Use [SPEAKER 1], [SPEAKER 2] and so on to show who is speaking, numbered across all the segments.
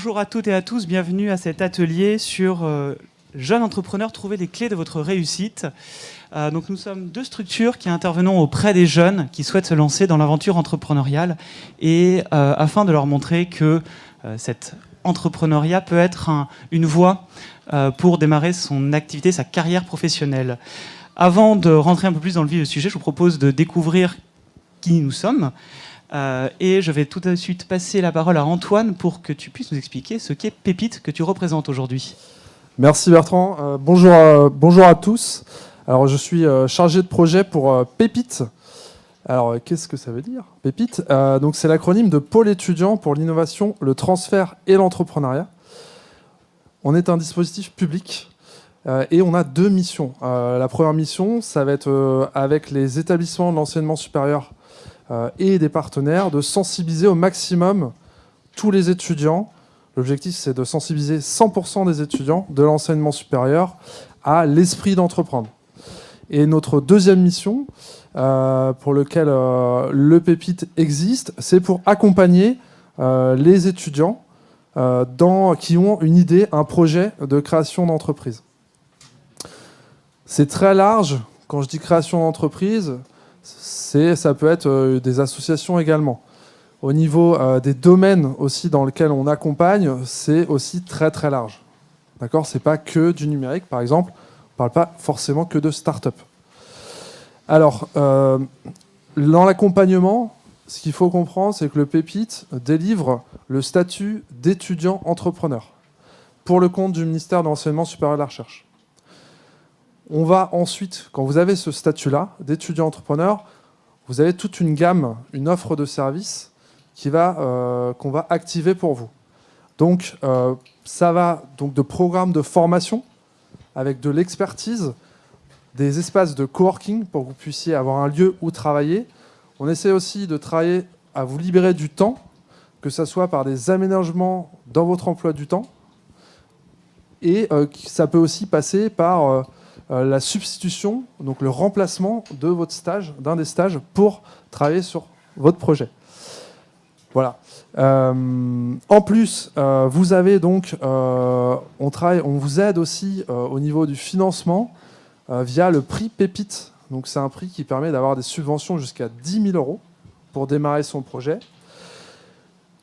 [SPEAKER 1] Bonjour à toutes et à tous, bienvenue à cet atelier sur jeunes entrepreneurs, trouver les clés de votre réussite. Donc nous sommes deux structures qui intervenons auprès des jeunes qui souhaitent se lancer dans l'aventure entrepreneuriale et afin de leur montrer que cet entrepreneuriat peut être une voie pour démarrer son activité, sa carrière professionnelle. Avant de rentrer un peu plus dans le vif du sujet, je vous propose de découvrir qui nous sommes. Et je vais tout de suite passer la parole à Antoine pour que tu puisses nous expliquer ce qu'est Pépite que tu représentes aujourd'hui.
[SPEAKER 2] Merci Bertrand. Bonjour à tous. Alors, je suis chargé de projet pour Pépite. Alors, qu'est-ce que ça veut dire, Pépite? Donc, c'est l'acronyme de Pôle étudiant pour l'innovation, le transfert et l'entrepreneuriat. On est un dispositif public et on a deux missions. La première mission, ça va être avec les établissements de l'enseignement supérieur et des partenaires, de sensibiliser au maximum tous les étudiants. L'objectif, c'est de sensibiliser 100% des étudiants de l'enseignement supérieur à l'esprit d'entreprendre. Et notre deuxième mission, pour laquelle le Pépite existe, c'est pour accompagner les étudiants qui ont une idée, un projet de création d'entreprise. C'est très large. Quand je dis création d'entreprise, ça peut être des associations également. Au niveau des domaines aussi dans lesquels on accompagne, c'est aussi très très large. D'accord ? C'est pas que du numérique, par exemple. On ne parle pas forcément que de start-up. Alors, dans l'accompagnement, ce qu'il faut comprendre, c'est que le Pépite délivre le statut d'étudiant entrepreneur pour le compte du ministère de l'Enseignement supérieur et de la Recherche. On va ensuite, quand vous avez ce statut-là d'étudiant entrepreneur, vous avez toute une gamme, une offre de services qu'on va activer pour vous. Donc, ça va donc de programmes de formation avec de l'expertise, des espaces de coworking pour que vous puissiez avoir un lieu où travailler. On essaie aussi de travailler à vous libérer du temps, que ce soit par des aménagements dans votre emploi du temps. Et ça peut aussi passer par la substitution, donc le remplacement de votre stage, d'un des stages, pour travailler sur votre projet. Voilà. En plus, vous avez donc, on vous aide aussi au niveau du financement via le prix Pépite. Donc c'est un prix qui permet d'avoir des subventions jusqu'à 10 000 € pour démarrer son projet.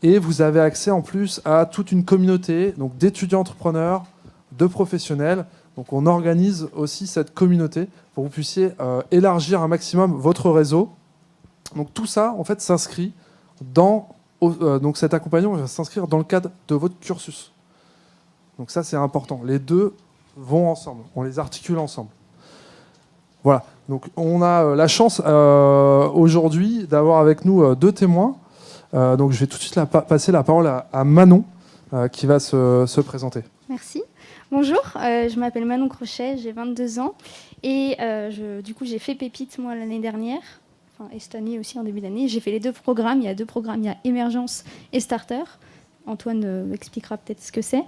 [SPEAKER 2] Et vous avez accès en plus à toute une communauté donc d'étudiants entrepreneurs, de professionnels. Donc on organise aussi cette communauté pour que vous puissiez élargir un maximum votre réseau. Donc tout ça, en fait, s'inscrit dans... donc cet accompagnement va s'inscrire dans le cadre de votre cursus. Donc ça, c'est important. Les deux vont ensemble. On les articule ensemble. Voilà. Donc on a la chance aujourd'hui d'avoir avec nous deux témoins. Donc je vais tout de suite passer la parole à Manon qui va se présenter.
[SPEAKER 3] Merci. Bonjour, je m'appelle Manon Crochet, j'ai 22 ans et du coup j'ai fait Pépite moi l'année dernière, et cette année aussi en début d'année. J'ai fait les deux programmes, il y a deux programmes, il y a Émergence et Starter. Antoine expliquera peut-être ce que c'est.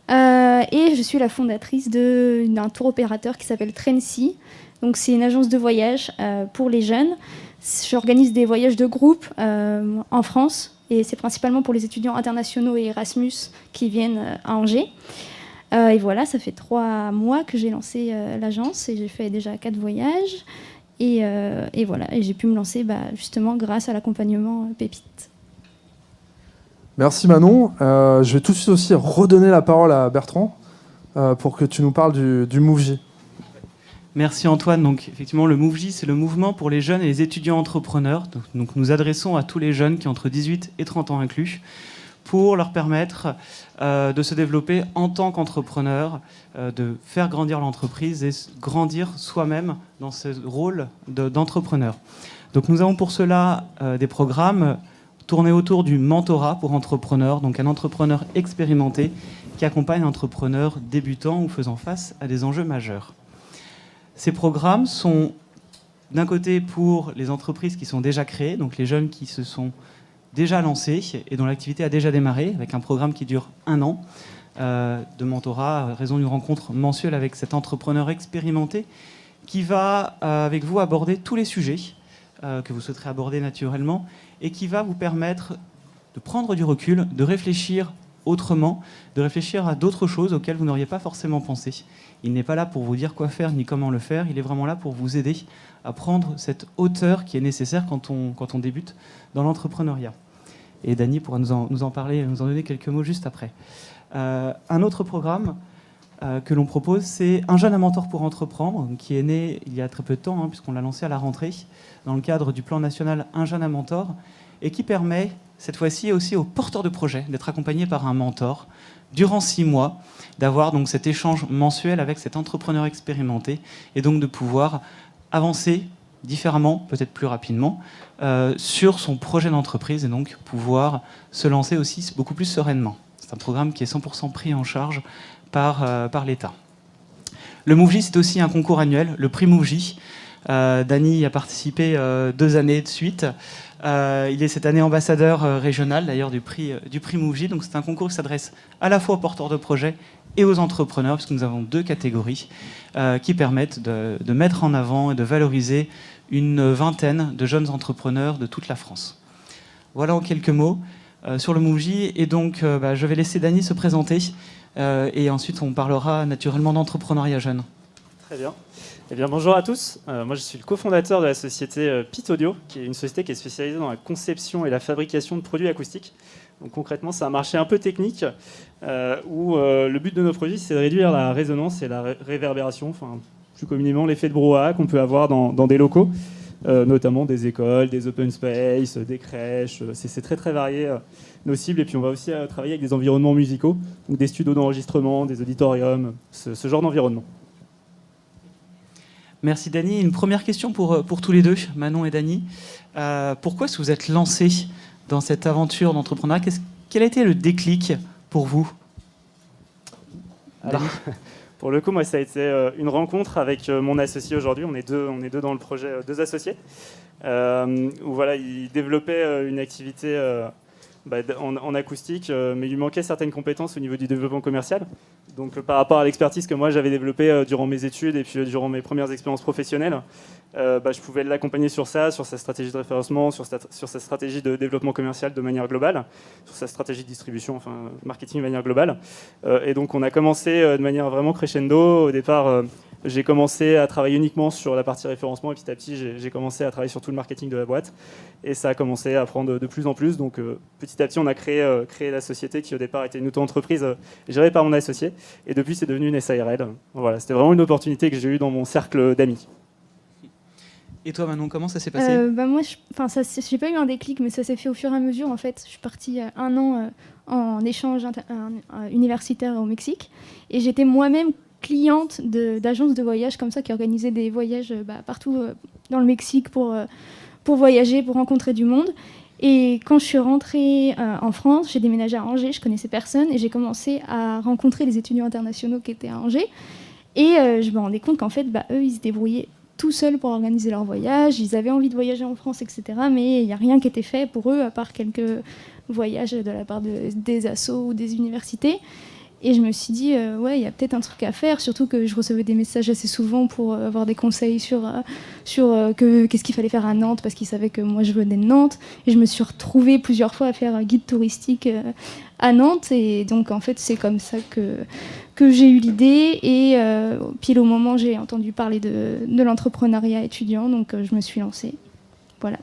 [SPEAKER 3] Et je suis la fondatrice d'un tour opérateur qui s'appelle Trency. Donc c'est une agence de voyage pour les jeunes. J'organise des voyages de groupe en France et c'est principalement pour les étudiants internationaux et Erasmus qui viennent à Angers. Et voilà, ça fait 3 mois que j'ai lancé l'agence et j'ai fait déjà 4 voyages. Et voilà, et j'ai pu me lancer justement grâce à l'accompagnement Pépite.
[SPEAKER 2] Merci Manon. Je vais tout de suite aussi redonner la parole à Bertrand pour que tu nous parles du MoveJ.
[SPEAKER 1] Merci Antoine. Donc effectivement, le MoveJ, c'est le mouvement pour les jeunes et les étudiants entrepreneurs. Donc nous adressons à tous les jeunes qui ont entre 18 et 30 ans inclus, pour leur permettre de se développer en tant qu'entrepreneur, de faire grandir l'entreprise et grandir soi-même dans ce rôle d'entrepreneur. Donc nous avons pour cela des programmes tournés autour du mentorat pour entrepreneurs, donc un entrepreneur expérimenté qui accompagne un entrepreneur débutant ou faisant face à des enjeux majeurs. Ces programmes sont d'un côté pour les entreprises qui sont déjà créées, donc les jeunes qui se sont déjà lancés et dont l'activité a déjà démarré, avec un programme qui dure 1 an de mentorat, à raison d'une rencontre mensuelle avec cet entrepreneur expérimenté qui va, avec vous, aborder tous les sujets que vous souhaiterez aborder naturellement et qui va vous permettre de prendre du recul, de réfléchir autrement, de réfléchir à d'autres choses auxquelles vous n'auriez pas forcément pensé. Il n'est pas là pour vous dire quoi faire ni comment le faire, il est vraiment là pour vous aider à prendre cette hauteur qui est nécessaire quand on débute dans l'entrepreneuriat. Et Dany pourra nous en parler, nous en donner quelques mots juste après. Un autre programme que l'on propose, c'est Un jeune à mentor pour entreprendre, qui est né il y a très peu de temps, puisqu'on l'a lancé à la rentrée, dans le cadre du plan national Un jeune à mentor, et qui permet, cette fois-ci, aussi aux porteurs de projets d'être accompagnés par un mentor durant 6 mois, d'avoir donc cet échange mensuel avec cet entrepreneur expérimenté, et donc de pouvoir avancer différemment, peut-être plus rapidement, sur son projet d'entreprise, et donc pouvoir se lancer aussi beaucoup plus sereinement. C'est un programme qui est 100% pris en charge par l'État. Le MoveJ, c'est aussi un concours annuel, le prix MoveJ. Dany y a participé 2 années de suite. Il est cette année ambassadeur régional d'ailleurs du prix MoveJ. Donc c'est un concours qui s'adresse à la fois aux porteurs de projets et aux entrepreneurs, puisque nous avons 2 catégories qui permettent de mettre en avant et de valoriser une vingtaine de jeunes entrepreneurs de toute la France. Voilà en quelques mots sur le MoveJ. Et donc je vais laisser Dany se présenter et ensuite on parlera naturellement d'entrepreneuriat jeune.
[SPEAKER 4] Très bien. Eh bien, bonjour à tous. Moi, je suis le cofondateur de la société Pit Audio, qui est une société qui est spécialisée dans la conception et la fabrication de produits acoustiques. Donc, concrètement, c'est un marché un peu technique où le but de nos produits, c'est de réduire la résonance et la réverbération, enfin, plus communément l'effet de brouhaha qu'on peut avoir dans des locaux, notamment des écoles, des open space, des crèches. C'est très, très varié nos cibles. Et puis, on va aussi travailler avec des environnements musicaux, donc des studios d'enregistrement, des auditoriums, ce genre d'environnement.
[SPEAKER 1] Merci Dany. Une première question pour tous les deux, Manon et Dany. Pourquoi est-ce que vous êtes lancés dans cette aventure d'entrepreneuriat ? Quel a été le déclic pour vous ?
[SPEAKER 4] Alors, pour le coup, moi, ça a été une rencontre avec mon associé aujourd'hui. On est deux dans le projet, 2 associés. Où voilà, il développait une activité en acoustique, mais il lui manquait certaines compétences au niveau du développement commercial. Donc par rapport à l'expertise que moi j'avais développée durant mes études et puis durant mes premières expériences professionnelles, je pouvais l'accompagner sur ça, sur sa stratégie de référencement, sur sa stratégie de développement commercial de manière globale, sur sa stratégie de distribution, enfin marketing de manière globale. Et donc on a commencé de manière vraiment crescendo. Au départ, j'ai commencé à travailler uniquement sur la partie référencement et petit à petit j'ai commencé à travailler sur tout le marketing de la boîte et ça a commencé à prendre de plus en plus. Donc petit à petit on a créé la société qui au départ était une auto-entreprise gérée par mon associé et depuis c'est devenu une SARL. Voilà, c'était vraiment une opportunité que j'ai eue dans mon cercle d'amis.
[SPEAKER 1] Et toi Manon, comment ça s'est passé ?
[SPEAKER 3] Moi, j'ai pas eu un déclic, mais ça s'est fait au fur et à mesure. En fait, je suis partie 1 an en échange universitaire au Mexique et j'étais moi-même cliente d'agences de voyage comme ça qui organisaient des voyages partout dans le Mexique pour voyager, pour rencontrer du monde. Et quand je suis rentrée en France, j'ai déménagé à Angers, je connaissais personne et j'ai commencé à rencontrer les étudiants internationaux qui étaient à Angers. Et je me rendais compte qu'en fait, eux, ils se débrouillaient tout seuls pour organiser leur voyage. Ils avaient envie de voyager en France, etc. Mais il n'y a rien qui était fait pour eux, à part quelques voyages de la part des assos ou des universités. Et je me suis dit, il y a peut-être un truc à faire, surtout que je recevais des messages assez souvent pour avoir des conseils sur qu'est-ce qu'il fallait faire à Nantes, parce qu'ils savaient que moi je venais de Nantes. Et je me suis retrouvée plusieurs fois à faire un guide touristique à Nantes. Et donc en fait, c'est comme ça que j'ai eu l'idée. Et pile au moment, j'ai entendu parler de l'entrepreneuriat étudiant, donc je me suis lancée. Voilà.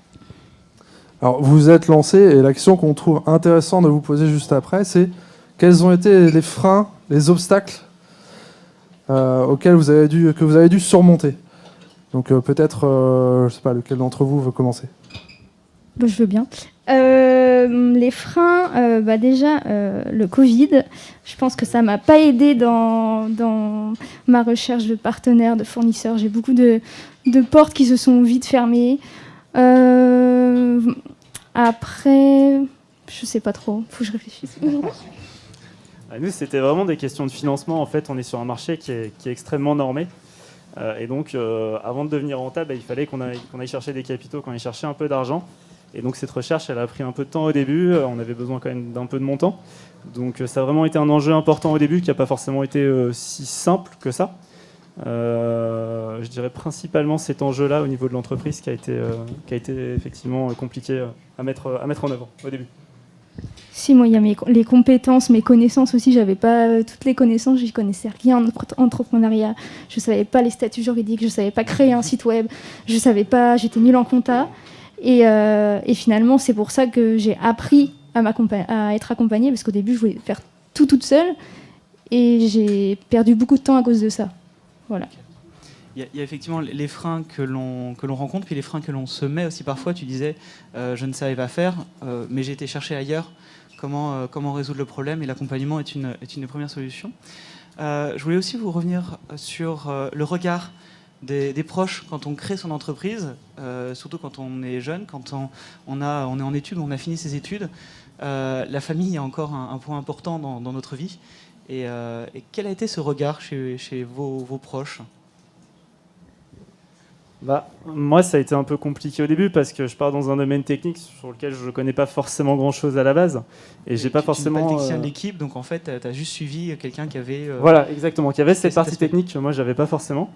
[SPEAKER 2] Alors vous êtes lancé et la question qu'on trouve intéressante de vous poser juste après, c'est quels ont été les freins, les obstacles auxquels que vous avez dû surmonter ? Donc peut-être, je ne sais pas, lequel d'entre vous veut commencer ?
[SPEAKER 3] Je veux bien. Les freins, déjà, le Covid, je pense que ça ne m'a pas aidé dans ma recherche de partenaires, de fournisseurs. J'ai beaucoup de portes qui se sont vite fermées. Après, je ne sais pas trop, il faut que je réfléchisse.
[SPEAKER 4] Nous, c'était vraiment des questions de financement. En fait, on est sur un marché qui est extrêmement normé. Et donc, avant de devenir rentable, il fallait qu'on aille chercher des capitaux, qu'on aille chercher un peu d'argent. Et donc, cette recherche, elle a pris un peu de temps au début. On avait besoin quand même d'un peu de montant. Donc, ça a vraiment été un enjeu important au début qui n'a pas forcément été si simple que ça. Je dirais principalement cet enjeu-là au niveau de l'entreprise qui a été effectivement compliqué à mettre en œuvre au début.
[SPEAKER 3] Si, moi, il y a les compétences, mes connaissances aussi. J'avais pas toutes les connaissances, je connaissais rien en entrepreneuriat. Je savais pas les statuts juridiques, je savais pas créer un site web, je savais pas, j'étais nulle en compta. Et finalement, c'est pour ça que j'ai appris à être accompagnée, parce qu'au début, je voulais faire tout toute seule. Et j'ai perdu beaucoup de temps à cause de ça. Voilà.
[SPEAKER 1] Il y a effectivement les freins que l'on rencontre, puis les freins que l'on se met aussi parfois. Tu disais, je ne savais pas faire, mais j'ai été chercher ailleurs comment résoudre le problème, et l'accompagnement est une des premières solutions. Je voulais aussi vous revenir sur le regard des proches quand on crée son entreprise, surtout quand on est jeune, quand on est en études, on a fini ses études. La famille est encore un point important dans notre vie. Et quel a été ce regard chez vos proches ?
[SPEAKER 4] Moi, ça a été un peu compliqué au début parce que je pars dans un domaine technique sur lequel je ne connais pas forcément grand-chose à la base. Et j'ai pas forcément...
[SPEAKER 1] Tu n'es pas le technicien de l'équipe, donc en fait, tu as juste suivi quelqu'un qui avait...
[SPEAKER 4] Voilà, exactement, qui avait cette partie technique que moi, je n'avais pas forcément.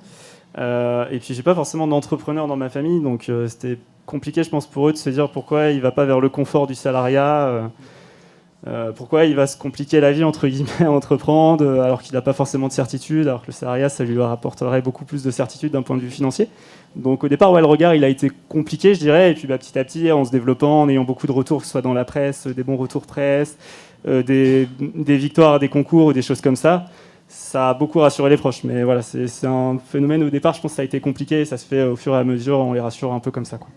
[SPEAKER 4] Et puis, je n'ai pas forcément d'entrepreneur dans ma famille, donc c'était compliqué, je pense, pour eux de se dire pourquoi il ne va pas vers le confort du salariat. Pourquoi il va se compliquer la vie, entre guillemets, à entreprendre, alors qu'il n'a pas forcément de certitude, alors que le salariat, ça lui rapporterait beaucoup plus de certitude d'un point de vue financier. Donc au départ, le regard, il a été compliqué, je dirais, et puis petit à petit, en se développant, en ayant beaucoup de retours, que ce soit dans la presse, des bons retours presse, des victoires à des concours ou des choses comme ça a beaucoup rassuré les proches. Mais voilà, c'est un phénomène, au départ, je pense que ça a été compliqué, et ça se fait au fur et à mesure, on les rassure un peu comme ça, quoi.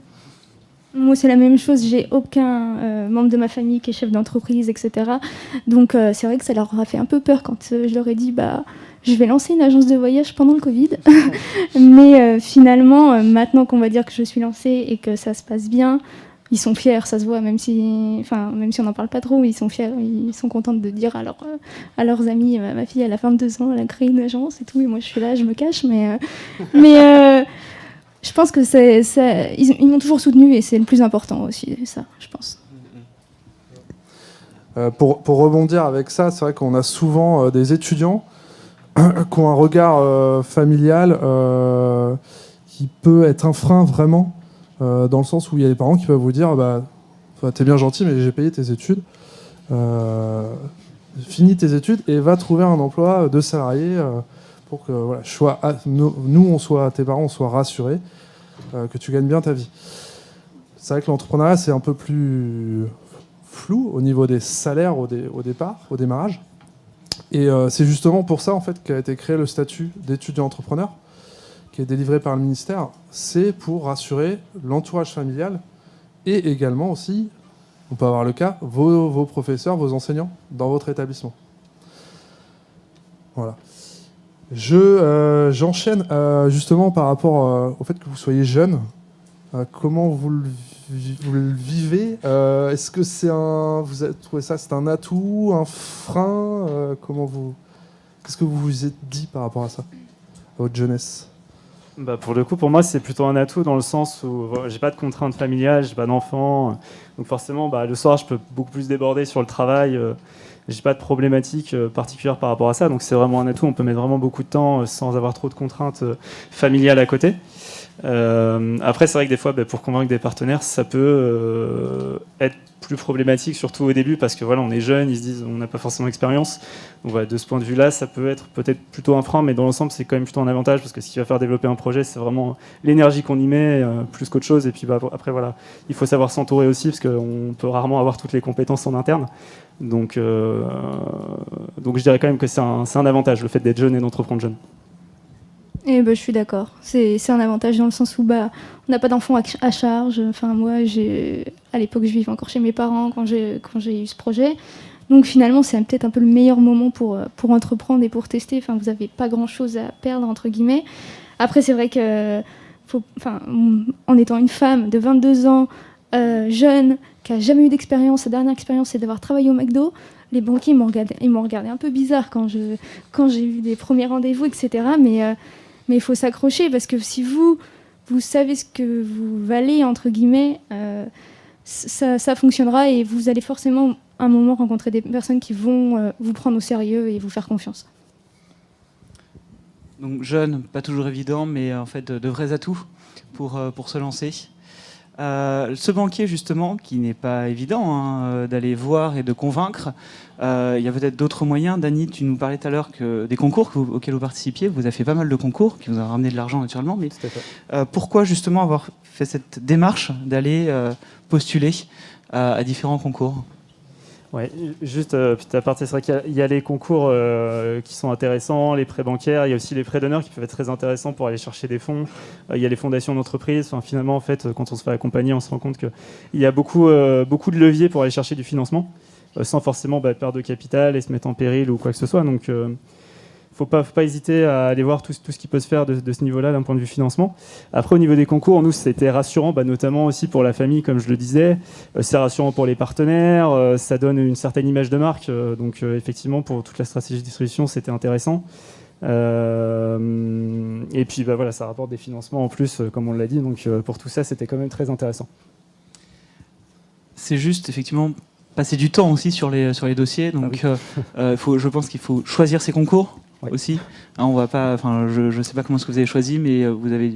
[SPEAKER 3] Moi, c'est la même chose. J'ai aucun membre de ma famille qui est chef d'entreprise, etc. Donc, c'est vrai que ça leur a fait un peu peur quand je leur ai dit je vais lancer une agence de voyage pendant le Covid. Mais finalement, maintenant qu'on va dire que je suis lancée et que ça se passe bien, ils sont fiers, ça se voit, même si on n'en parle pas trop, ils sont fiers, ils sont contents de dire à leurs amis, ma fille, elle a 22 ans, elle a créé une agence et tout, et moi, je suis là, je me cache, mais je pense que ils m'ont toujours soutenu, et c'est le plus important aussi, ça, je pense.
[SPEAKER 2] Pour rebondir avec ça, c'est vrai qu'on a souvent des étudiants qui ont un regard familial qui peut être un frein vraiment, dans le sens où il y a des parents qui peuvent vous dire t'es bien gentil, mais j'ai payé tes études, finis tes études et va trouver un emploi de salarié pour que tes parents, on soit rassurés que tu gagnes bien ta vie. C'est vrai que l'entrepreneuriat, c'est un peu plus flou au niveau des salaires au départ, au démarrage. Et c'est justement pour ça en fait qu'a été créé le statut d'étudiant entrepreneur, qui est délivré par le ministère. C'est pour rassurer l'entourage familial et également aussi, on peut avoir le cas, vos professeurs, vos enseignants dans votre établissement. Voilà. J'enchaîne justement par rapport au fait que vous soyez jeune. Comment vous le vivez? Est-ce que vous avez trouvé ça, c'est un atout, un frein? Qu'est-ce que vous vous êtes dit par rapport à ça, à votre jeunesse?
[SPEAKER 4] Pour le coup, pour moi, c'est plutôt un atout dans le sens où j'ai pas de contraintes familiales, j'ai pas d'enfants, donc forcément, le soir, je peux beaucoup plus déborder sur le travail. J'ai pas de problématique particulière par rapport à ça, donc c'est vraiment un atout. On peut mettre vraiment beaucoup de temps sans avoir trop de contraintes familiales à côté. Après, c'est vrai que des fois, pour convaincre des partenaires, ça peut être plus problématique, surtout au début, parce que voilà, on est jeune, ils se disent on n'a pas forcément d'expérience. Donc voilà, de ce point de vue-là, ça peut être peut-être plutôt un frein, mais dans l'ensemble, c'est quand même plutôt un avantage, parce que ce qui va faire développer un projet, c'est vraiment l'énergie qu'on y met, plus qu'autre chose. Et puis après, voilà, il faut savoir s'entourer aussi, parce qu'on peut rarement avoir toutes les compétences en interne. Donc je dirais quand même que c'est un avantage, le fait d'être jeune et d'entreprendre jeune.
[SPEAKER 3] Je suis d'accord. C'est un avantage dans le sens où on n'a pas d'enfants à charge. Enfin, moi, à l'époque, je vivais encore chez mes parents quand j'ai eu ce projet. Donc finalement, c'est peut-être un peu le meilleur moment pour entreprendre et pour tester. Enfin, vous n'avez pas grand-chose à perdre, entre guillemets. Après, c'est vrai que en étant une femme de 22 ans, jeune, qui n'a jamais eu d'expérience, sa dernière expérience, c'est d'avoir travaillé au McDo, les banquiers m'ont regardé un peu bizarre quand j'ai eu des premiers rendez-vous, etc. Mais il faut s'accrocher, parce que si vous savez ce que vous valez, entre guillemets, ça fonctionnera, et vous allez forcément à un moment rencontrer des personnes qui vont vous prendre au sérieux et vous faire confiance.
[SPEAKER 1] Donc jeune, pas toujours évident, mais en fait de vrais atouts pour se lancer. Ce banquier, justement, qui n'est pas évident d'aller voir et de convaincre, il y a peut-être d'autres moyens. Dany, tu nous parlais tout à l'heure des concours auxquels vous participiez. Vous avez fait pas mal de concours qui vous ont ramené de l'argent naturellement. Mais pourquoi justement avoir fait cette démarche d'aller postuler à différents concours ?
[SPEAKER 4] Ouais, juste petit aparté, c'est vrai qu'il y a les concours qui sont intéressants, les prêts bancaires, il y a aussi les prêts d'honneur qui peuvent être très intéressants pour aller chercher des fonds. Il y a les fondations d'entreprise. Enfin, finalement, en fait, quand on se fait accompagner, on se rend compte qu'il y a beaucoup de leviers pour aller chercher du financement, sans forcément perdre de capital et se mettre en péril ou quoi que ce soit. Donc, faut pas hésiter à aller voir tout ce qui peut se faire de ce niveau-là d'un point de vue financement. Après, au niveau des concours, nous, c'était rassurant, notamment aussi pour la famille, comme je le disais. C'est rassurant pour les partenaires, ça donne une certaine image de marque. Donc, effectivement, pour toute la stratégie de distribution, c'était intéressant. Et puis, voilà, ça rapporte des financements en plus, comme on l'a dit. Donc, pour tout ça, c'était quand même très intéressant.
[SPEAKER 1] C'est juste, effectivement, passer du temps aussi sur les dossiers. Donc, je pense qu'il faut choisir ses concours. Oui. Aussi. On va pas, je ne sais pas comment est-ce que vous avez choisi, mais vous avez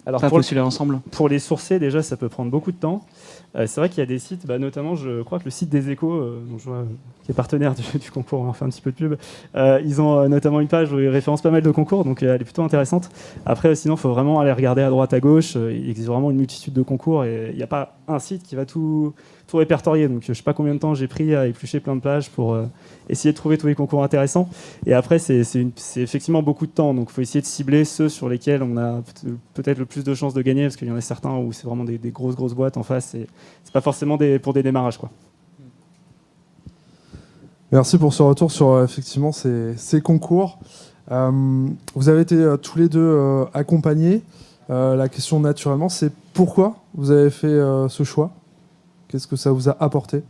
[SPEAKER 1] pas postulé ensemble.
[SPEAKER 4] Pour les sourcer, déjà, ça peut prendre beaucoup de temps. C'est vrai qu'il y a des sites, notamment, je crois que le site des Échos, dont je vois, qui est partenaire du concours, on fait un petit peu de pub, ils ont notamment une page où ils référencent pas mal de concours, donc elle est plutôt intéressante. Après, sinon, il faut vraiment aller regarder à droite, à gauche. Il existe vraiment une multitude de concours et il n'y a pas un site qui va tout répertorier. Donc, je ne sais pas combien de temps j'ai pris à éplucher plein de pages pour essayer de trouver tous les concours intéressants. Et après, c'est effectivement beaucoup de temps. Donc, il faut essayer de cibler ceux sur lesquels on a peut-être le plus de chances de gagner, parce qu'il y en a certains où c'est vraiment des grosses boîtes en face. Et c'est pas forcément pour des démarrages, quoi.
[SPEAKER 2] Merci pour ce retour sur effectivement ces concours. Vous avez été tous les deux accompagnés. La question naturellement, c'est pourquoi vous avez fait ce choix ? Qu'est-ce que ça vous a apporté ?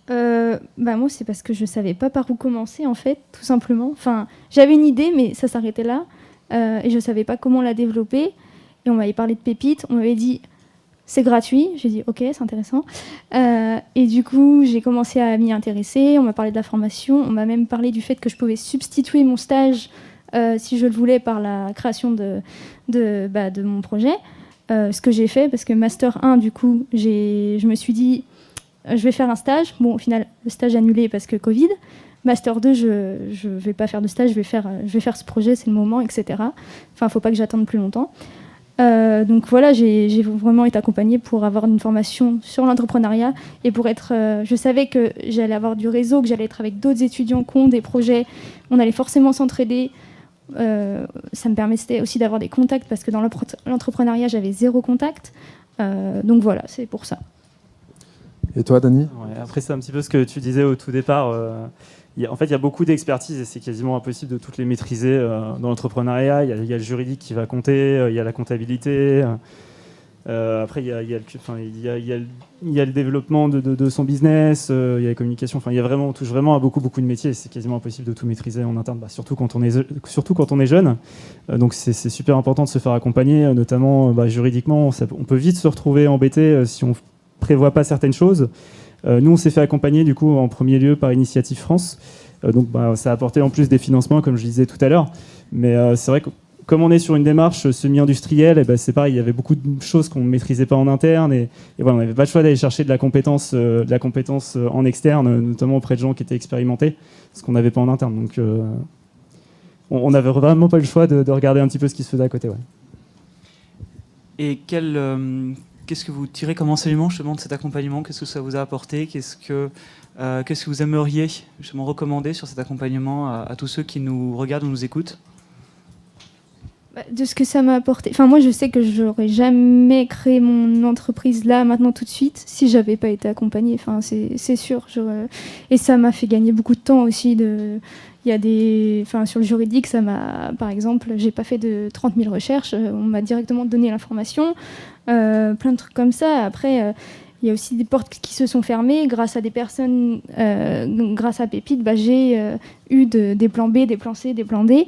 [SPEAKER 3] Moi, c'est parce que je savais pas par où commencer, en fait, tout simplement. Enfin, j'avais une idée, mais ça s'arrêtait là. Et je savais pas comment la développer. Et on m'avait parlé de pépites. On m'avait dit, c'est gratuit. J'ai dit, ok, c'est intéressant. Et du coup, j'ai commencé à m'y intéresser. On m'a parlé de la formation. On m'a même parlé du fait que je pouvais substituer mon stage, si je le voulais, par la création de mon projet. Ce que j'ai fait, parce que Master 1, du coup, je me suis dit, je vais faire un stage. Bon, au final, le stage annulé parce que Covid. Master 2, je vais pas faire de stage, je vais faire ce projet, c'est le moment, etc. Enfin, faut pas que j'attende plus longtemps. Donc voilà, j'ai vraiment été accompagnée pour avoir une formation sur l'entrepreneuriat et pour être... je savais que j'allais avoir du réseau, que j'allais être avec d'autres étudiants qui ont des projets. On allait forcément s'entraider. Ça me permettait aussi d'avoir des contacts parce que dans l'entrepreneuriat, j'avais 0 contact. Donc voilà, c'est pour ça.
[SPEAKER 2] Et toi, Dany ?
[SPEAKER 4] Ouais, après, c'est un petit peu ce que tu disais au tout départ. En fait, il y a beaucoup d'expertises et c'est quasiment impossible de toutes les maîtriser dans l'entrepreneuriat. Il y a le juridique qui va compter, il y a la comptabilité. Après, il y a le développement de son business, il y a la communication. Enfin, on touche vraiment à beaucoup de métiers. C'est quasiment impossible de tout maîtriser en interne, surtout quand on est jeune. Donc, c'est super important de se faire accompagner, notamment juridiquement. On peut vite se retrouver embêté si on prévoit pas certaines choses. Nous, on s'est fait accompagner du coup en premier lieu par Initiative France. Donc, ça a apporté en plus des financements, comme je disais tout à l'heure. Mais c'est vrai que comme on est sur une démarche semi-industrielle, c'est pareil, il y avait beaucoup de choses qu'on ne maîtrisait pas en interne. Et voilà, on n'avait pas le choix d'aller chercher de la compétence en externe, notamment auprès de gens qui étaient expérimentés, ce qu'on n'avait pas en interne. Donc, on n'avait vraiment pas le choix de regarder un petit peu ce qui se faisait à côté. Ouais.
[SPEAKER 1] Et qu'est-ce que vous tirez comme enseignement justement de cet accompagnement ? Qu'est-ce que ça vous a apporté ? Qu'est-ce que vous aimeriez justement recommander sur cet accompagnement à tous ceux qui nous regardent ou nous écoutent ?
[SPEAKER 3] De ce que ça m'a apporté. Enfin, moi, je sais que j'aurais jamais créé mon entreprise là, maintenant, tout de suite, si j'avais pas été accompagnée. Enfin, c'est sûr. Et ça m'a fait gagner beaucoup de temps aussi. Il y a sur le juridique, par exemple, j'ai pas fait de 30 000 recherches. On m'a directement donné l'information. Plein de trucs comme ça. Après, il y a aussi des portes qui se sont fermées grâce à des personnes. Grâce à Pépite, j'ai eu des plans B, des plans C, des plans D.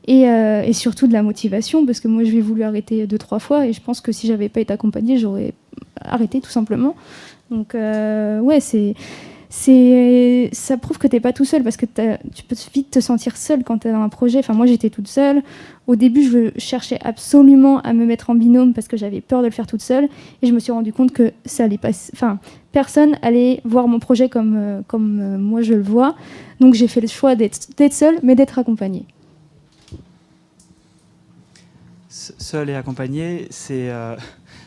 [SPEAKER 3] Et surtout de la motivation, parce que moi, je l'ai voulu arrêter 2-3 fois. Et je pense que si j'avais pas été accompagnée, j'aurais arrêté, tout simplement. Donc, ouais, c'est ça prouve que tu n'es pas tout seul, parce que tu peux vite te sentir seul quand tu es dans un projet. Enfin, moi, j'étais toute seule. Au début, je cherchais absolument à me mettre en binôme parce que j'avais peur de le faire toute seule. Et je me suis rendu compte que ça allait pas... Enfin, personne allait voir mon projet comme moi je le vois. Donc, j'ai fait le choix d'être seule, mais d'être accompagnée.
[SPEAKER 1] Seul et accompagné, c'est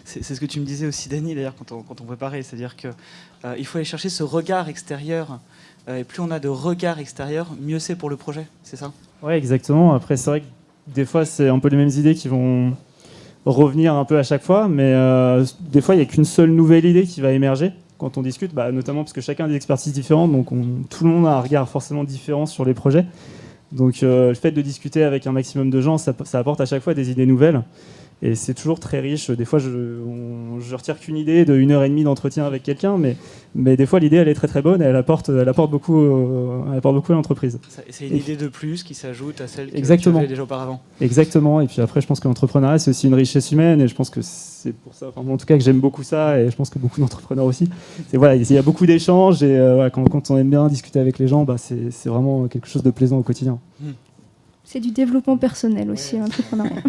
[SPEAKER 1] ce que tu me disais aussi, Dany, d'ailleurs, quand on préparait. C'est-à-dire qu'il faut aller chercher ce regard extérieur. Et plus on a de regard extérieur, mieux c'est pour le projet, c'est ça ?
[SPEAKER 4] Oui, exactement. Après, c'est vrai que des fois, c'est un peu les mêmes idées qui vont revenir un peu à chaque fois. Mais des fois, il n'y a qu'une seule nouvelle idée qui va émerger quand on discute, notamment parce que chacun a des expertises différentes. Donc, tout le monde a un regard forcément différent sur les projets. Donc le fait de discuter avec un maximum de gens, ça apporte à chaque fois des idées nouvelles. Et c'est toujours très riche. Des fois, je retire qu'une idée de 1h30 d'entretien avec quelqu'un, mais des fois, l'idée, elle est très très bonne et elle apporte beaucoup à l'entreprise.
[SPEAKER 1] C'est une idée de plus qui s'ajoute à celle que tu avais déjà auparavant.
[SPEAKER 4] Exactement. Et puis après, je pense que l'entrepreneuriat, c'est aussi une richesse humaine. Et je pense que c'est pour ça, enfin, en tout cas, que j'aime beaucoup ça. Et je pense que beaucoup d'entrepreneurs aussi. Voilà, il y a beaucoup d'échanges. Et quand on aime bien discuter avec les gens, c'est vraiment quelque chose de plaisant au quotidien.
[SPEAKER 3] C'est du développement personnel aussi, l'entrepreneuriat.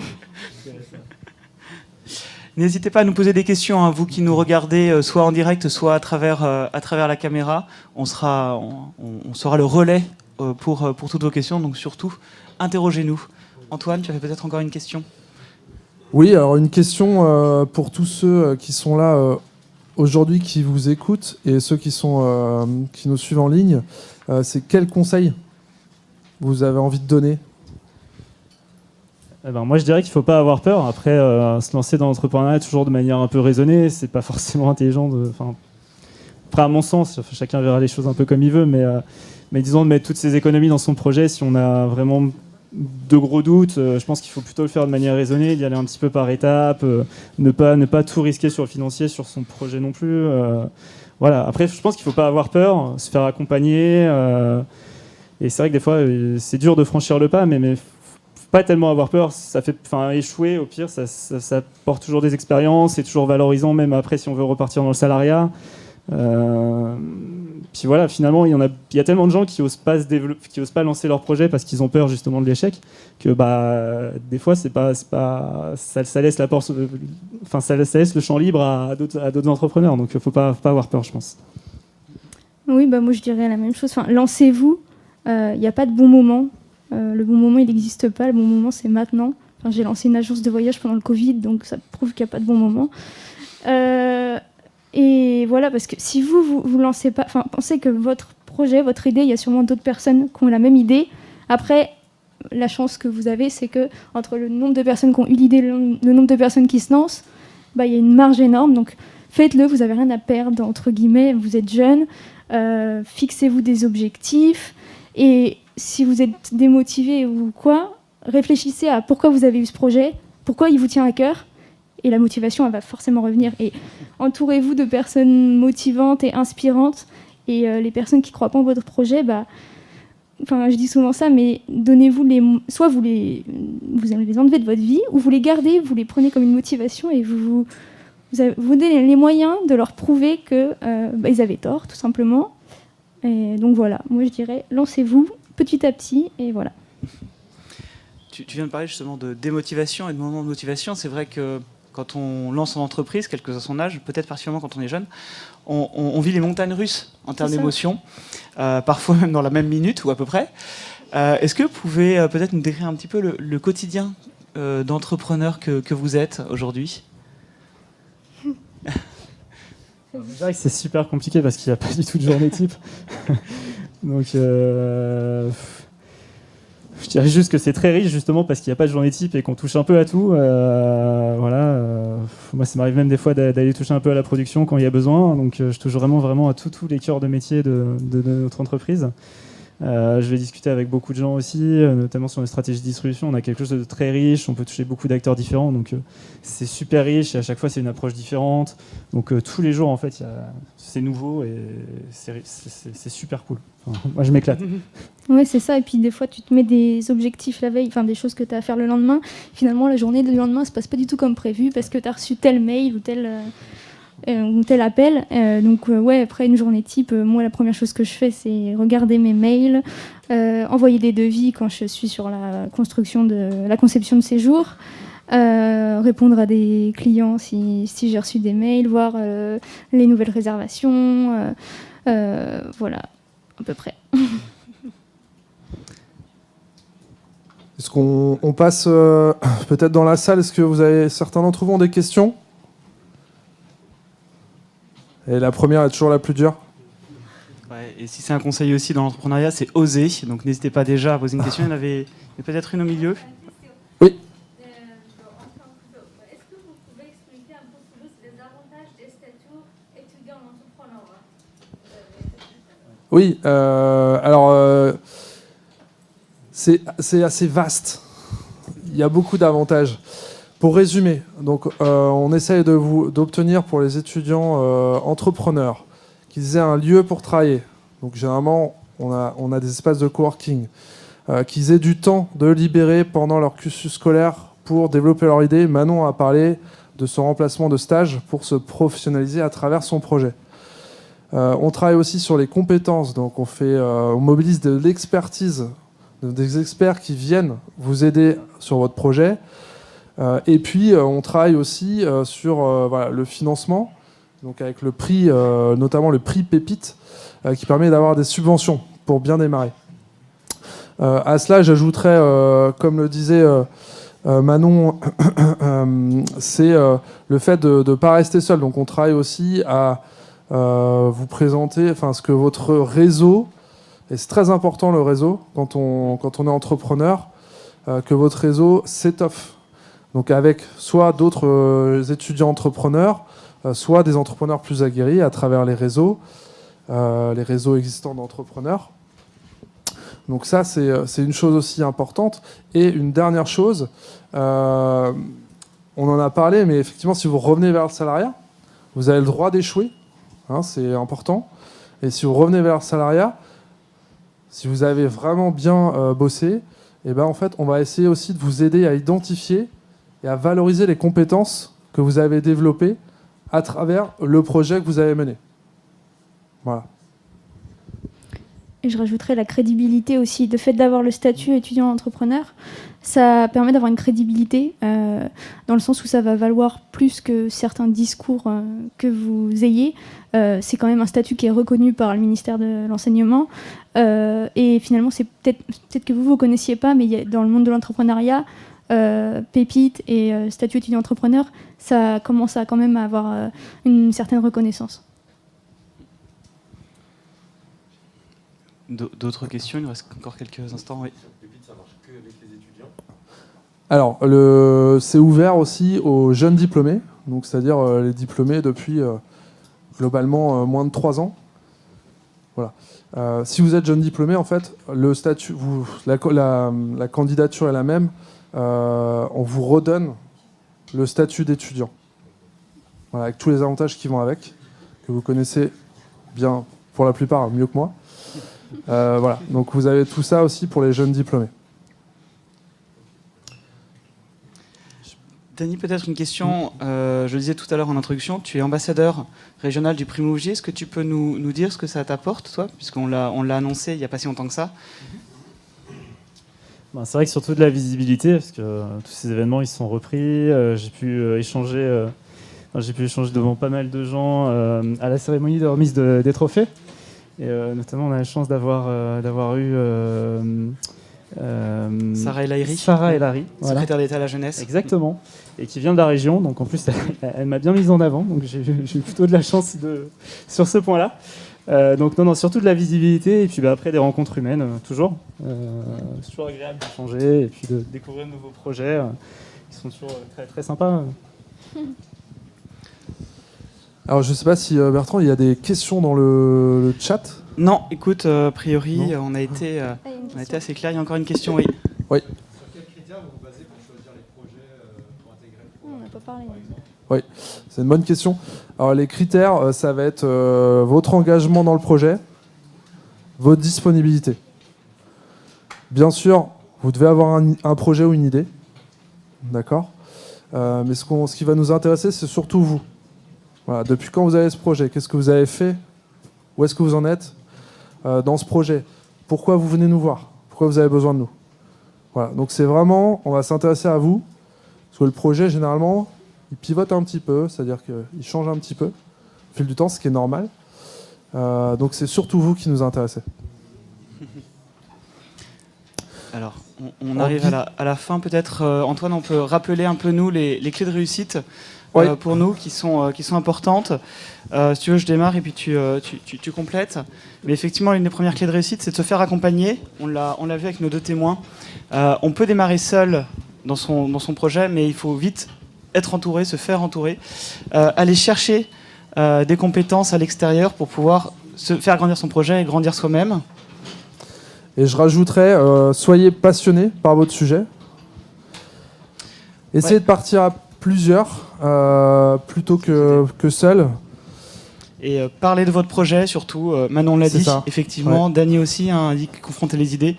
[SPEAKER 1] N'hésitez pas à nous poser des questions, hein, vous qui nous regardez, soit en direct, soit à travers la caméra. On sera le relais pour toutes vos questions, donc surtout, interrogez-nous. Antoine, tu avais peut-être encore une question ?
[SPEAKER 2] Oui, alors une question pour tous ceux qui sont là aujourd'hui, qui vous écoutent, et ceux qui nous suivent en ligne. C'est quel conseil vous avez envie de donner ?
[SPEAKER 4] Moi, je dirais qu'il ne faut pas avoir peur. Après, se lancer dans l'entrepreneuriat toujours de manière un peu raisonnée, c'est pas forcément intelligent. Après, à mon sens, chacun verra les choses un peu comme il veut, mais disons de mettre toutes ses économies dans son projet, si on a vraiment de gros doutes, je pense qu'il faut plutôt le faire de manière raisonnée, d'y aller un petit peu par étapes, ne pas tout risquer sur le financier, sur son projet non plus. Voilà. Après, je pense qu'il ne faut pas avoir peur, se faire accompagner. Et c'est vrai que des fois, c'est dur de franchir le pas, mais pas tellement avoir peur, ça fait, échouer au pire, ça porte toujours des expériences, c'est toujours valorisant, même après si on veut repartir dans le salariat. Puis voilà, finalement, il y a tellement de gens qui osent pas lancer leur projet parce qu'ils ont peur justement de l'échec, que des fois ça laisse la porte, ça laisse le champ libre à d'autres entrepreneurs. Donc il faut pas avoir peur, je pense.
[SPEAKER 3] Oui, moi je dirais la même chose. Lancez-vous. Il n'y a pas de bon moment. Le bon moment, il n'existe pas. Le bon moment, c'est maintenant. J'ai lancé une agence de voyage pendant le Covid, donc ça prouve qu'il n'y a pas de bon moment. Et voilà, parce que si vous lancez pas... pensez que votre projet, votre idée, il y a sûrement d'autres personnes qui ont la même idée. Après, la chance que vous avez, c'est que entre le nombre de personnes qui ont eu l'idée, le nombre de personnes qui se lancent, il y a une marge énorme. Donc faites-le, vous n'avez rien à perdre, entre guillemets. Vous êtes jeune, fixez-vous des objectifs. Et si vous êtes démotivé ou quoi, réfléchissez à pourquoi vous avez eu ce projet, pourquoi il vous tient à cœur, et la motivation, elle va forcément revenir. Et entourez-vous de personnes motivantes et inspirantes, et les personnes qui ne croient pas en votre projet, je dis souvent ça, mais donnez-vous soit vous allez les enlever de votre vie, ou vous les gardez, vous les prenez comme une motivation, et vous donnez les moyens de leur prouver qu'ils avaient tort, tout simplement. Et donc voilà, moi je dirais, lancez-vous petit à petit, et voilà.
[SPEAKER 1] Tu viens de parler justement de démotivation et de moments de motivation. C'est vrai que quand on lance son entreprise, quel que soit son âge, peut-être particulièrement quand on est jeune, on vit les montagnes russes en termes d'émotions, parfois même dans la même minute ou à peu près. Est-ce que vous pouvez peut-être nous décrire un petit peu le quotidien d'entrepreneur que vous êtes aujourd'hui ?
[SPEAKER 4] Je dirais que c'est super compliqué parce qu'il n'y a pas du tout de journée type. Donc, je dirais juste que c'est très riche justement parce qu'il n'y a pas de journée type et qu'on touche un peu à tout. Moi, ça m'arrive même des fois d'aller toucher un peu à la production quand il y a besoin. Donc, je touche vraiment à tous les cœurs de métier de notre entreprise. Je vais discuter avec beaucoup de gens aussi, notamment sur les stratégies de distribution. On a quelque chose de très riche, on peut toucher beaucoup d'acteurs différents, donc c'est super riche et à chaque fois c'est une approche différente. Donc tous les jours en fait c'est nouveau et c'est super cool. Moi je m'éclate.
[SPEAKER 3] Ouais, c'est ça, et puis des fois tu te mets des objectifs la veille, des choses que tu as à faire le lendemain. Finalement la journée du lendemain se passe pas du tout comme prévu parce que tu as reçu tel mail ou tel... tel appel. Ouais, après une journée type, moi la première chose que je fais, c'est regarder mes mails, envoyer des devis quand je suis sur la conception de séjour, répondre à des clients si j'ai reçu des mails, voir les nouvelles réservations, voilà, à peu près.
[SPEAKER 2] Est-ce qu'on passe peut-être dans la salle? Est-ce que certains d'entre vous ont des questions? Et la première est toujours la plus dure.
[SPEAKER 1] Ouais, et si c'est un conseil aussi dans l'entrepreneuriat, c'est oser. Donc n'hésitez pas déjà à poser une question. Il y en avait peut-être une au milieu.
[SPEAKER 2] Oui.
[SPEAKER 5] Est-ce que vous pouvez expliquer un peu plus les avantages des statuts étudiants entrepreneurs?
[SPEAKER 2] Oui, alors c'est assez vaste. Il y a beaucoup d'avantages. Pour résumer, donc, on essaye d'obtenir pour les étudiants entrepreneurs qu'ils aient un lieu pour travailler. Donc généralement, on a des espaces de coworking, qu'ils aient du temps de libérer pendant leur cursus scolaire pour développer leur idée. Manon a parlé de son remplacement de stage pour se professionnaliser à travers son projet. On travaille aussi sur les compétences, donc on mobilise de l'expertise, des experts qui viennent vous aider sur votre projet. Et puis on travaille aussi sur le financement, donc avec le prix, notamment le prix Pépite, qui permet d'avoir des subventions pour bien démarrer. À cela, j'ajouterais, comme le disait Manon, c'est le fait de ne pas rester seul. Donc on travaille aussi à vous présenter ce que votre réseau, et c'est très important le réseau quand on est entrepreneur, que votre réseau s'étoffe. Donc avec soit d'autres étudiants entrepreneurs, soit des entrepreneurs plus aguerris à travers les réseaux existants d'entrepreneurs. Donc ça, c'est une chose aussi importante. Et une dernière chose, on en a parlé, mais effectivement, si vous revenez vers le salariat, vous avez le droit d'échouer, c'est important. Et si vous revenez vers le salariat, si vous avez vraiment bien bossé, et en fait, on va essayer aussi de vous aider à identifier et à valoriser les compétences que vous avez développées à travers le projet que vous avez mené. Voilà.
[SPEAKER 3] Et je rajouterais la crédibilité aussi. Le fait d'avoir le statut étudiant-entrepreneur, ça permet d'avoir une crédibilité dans le sens où ça va valoir plus que certains discours que vous ayez. C'est quand même un statut qui est reconnu par le ministère de l'Enseignement. Et finalement, c'est peut-être que vous ne connaissiez pas, mais dans le monde de l'entrepreneuriat, Pépite et statut étudiant-entrepreneur, ça commence à quand même avoir une certaine reconnaissance.
[SPEAKER 1] D'autres questions? Il nous reste encore quelques instants. Oui.
[SPEAKER 6] Pépite, ça marche que avec les étudiants?
[SPEAKER 2] Alors, c'est ouvert aussi aux jeunes diplômés, donc c'est-à-dire les diplômés depuis globalement moins de 3 ans. Voilà. Si vous êtes jeune diplômé, en fait, le statut, la candidature est la même. On vous redonne le statut d'étudiant, voilà, avec tous les avantages qui vont avec, que vous connaissez bien pour la plupart, mieux que moi. Voilà. Donc vous avez tout ça aussi pour les jeunes diplômés.
[SPEAKER 1] Dany, peut-être une question. Je le disais tout à l'heure en introduction, tu es ambassadeur régional du prix Mouvier. Est-ce que tu peux nous dire ce que ça t'apporte, toi, puisqu'on l'a annoncé il n'y a pas si longtemps que ça?
[SPEAKER 4] C'est vrai que surtout de la visibilité, parce que tous ces événements ils sont repris. J'ai pu échanger devant pas mal de gens à la cérémonie de remise des trophées. Et notamment, on a la chance d'avoir eu
[SPEAKER 1] Sarah El Haïry,
[SPEAKER 4] secrétaire
[SPEAKER 1] d'État à la jeunesse.
[SPEAKER 4] Exactement, et qui vient de la région. Donc en plus, elle m'a bien mise en avant. Donc j'ai eu plutôt de la chance sur ce point-là. Donc non, surtout de la visibilité et puis après des rencontres humaines, toujours. C'est toujours agréable d'échanger et puis de découvrir de nouveaux projets qui sont toujours très, très sympas.
[SPEAKER 2] Alors je ne sais pas si Bertrand, il y a des questions dans le chat.
[SPEAKER 1] Non, écoute, a priori,
[SPEAKER 2] Non.
[SPEAKER 1] on a été assez clair. Il y a encore une question, oui.
[SPEAKER 2] Oui.
[SPEAKER 6] Sur quels critères vous vous basez pour choisir les projets pour intégrer le
[SPEAKER 3] On n'a pas parlé.
[SPEAKER 6] par exemple?
[SPEAKER 2] Oui, c'est une bonne question. Alors les critères, ça va être votre engagement dans le projet, votre disponibilité. Bien sûr, vous devez avoir un projet ou une idée, d'accord. Mais ce qui va nous intéresser, c'est surtout vous. Voilà, depuis quand vous avez ce projet? Qu'est-ce que vous avez fait? Où est-ce que vous en êtes dans ce projet? Pourquoi vous venez nous voir? Pourquoi vous avez besoin de nous? Voilà, donc c'est vraiment, on va s'intéresser à vous, parce que le projet, généralement, il pivote un petit peu, c'est-à-dire qu'il change un petit peu au fil du temps, ce qui est normal. Donc c'est surtout vous qui nous intéressez.
[SPEAKER 1] Alors, on arrive à la fin peut-être. Antoine, on peut rappeler un peu nous les clés de réussite pour nous qui sont importantes. Si tu veux, je démarre et puis tu complètes. Mais effectivement, l'une des premières clés de réussite, c'est de se faire accompagner. On l'a vu avec nos deux témoins. On peut démarrer seul dans son projet, mais il faut vite être entouré, se faire entourer, aller chercher des compétences à l'extérieur pour pouvoir se faire grandir son projet et grandir soi-même.
[SPEAKER 2] Et je rajouterais, soyez passionnés par votre sujet. Essayez de partir à plusieurs plutôt que seul.
[SPEAKER 1] Et parlez de votre projet, surtout. Manon l'a dit, effectivement. Ouais. Dany aussi a dit confronter les idées.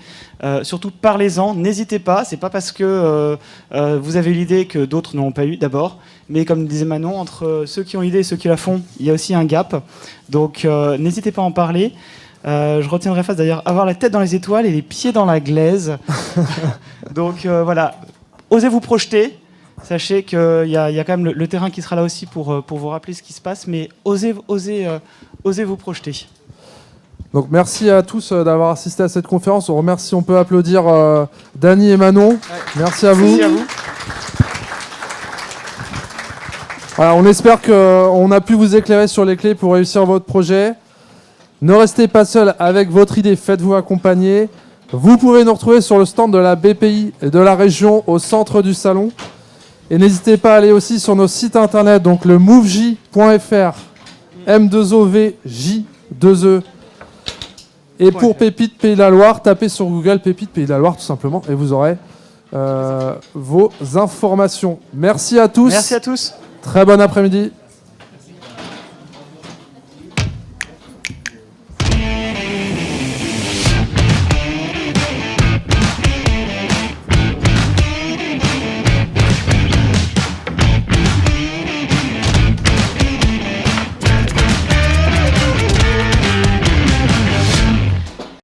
[SPEAKER 1] Surtout, parlez-en. N'hésitez pas. C'est pas parce que vous avez eu l'idée que d'autres n'ont pas eu, d'abord. Mais comme disait Manon, entre ceux qui ont l'idée et ceux qui la font, il y a aussi un gap. Donc, n'hésitez pas à en parler. Je retiendrai face d'ailleurs, avoir la tête dans les étoiles et les pieds dans la glaise. Donc voilà, osez vous projeter. Sachez qu'il y a quand même le terrain qui sera là aussi pour vous rappeler ce qui se passe, mais osez vous projeter.
[SPEAKER 2] Donc merci à tous d'avoir assisté à cette conférence. On peut applaudir Dany et Manon. Ouais. Merci à vous.
[SPEAKER 1] Merci à vous.
[SPEAKER 2] Voilà, on espère qu'on a pu vous éclairer sur les clés pour réussir votre projet. Ne restez pas seul avec votre idée, faites-vous accompagner. Vous pouvez nous retrouver sur le stand de la BPI et de la région au centre du salon. Et n'hésitez pas à aller aussi sur nos sites internet, donc le mouvj.fr, M2OVJ2E. Et pour Pépite Pays de la Loire, tapez sur Google Pépite Pays de la Loire tout simplement et vous aurez vos informations. Merci à tous.
[SPEAKER 1] Merci à tous.
[SPEAKER 2] Très bon après-midi.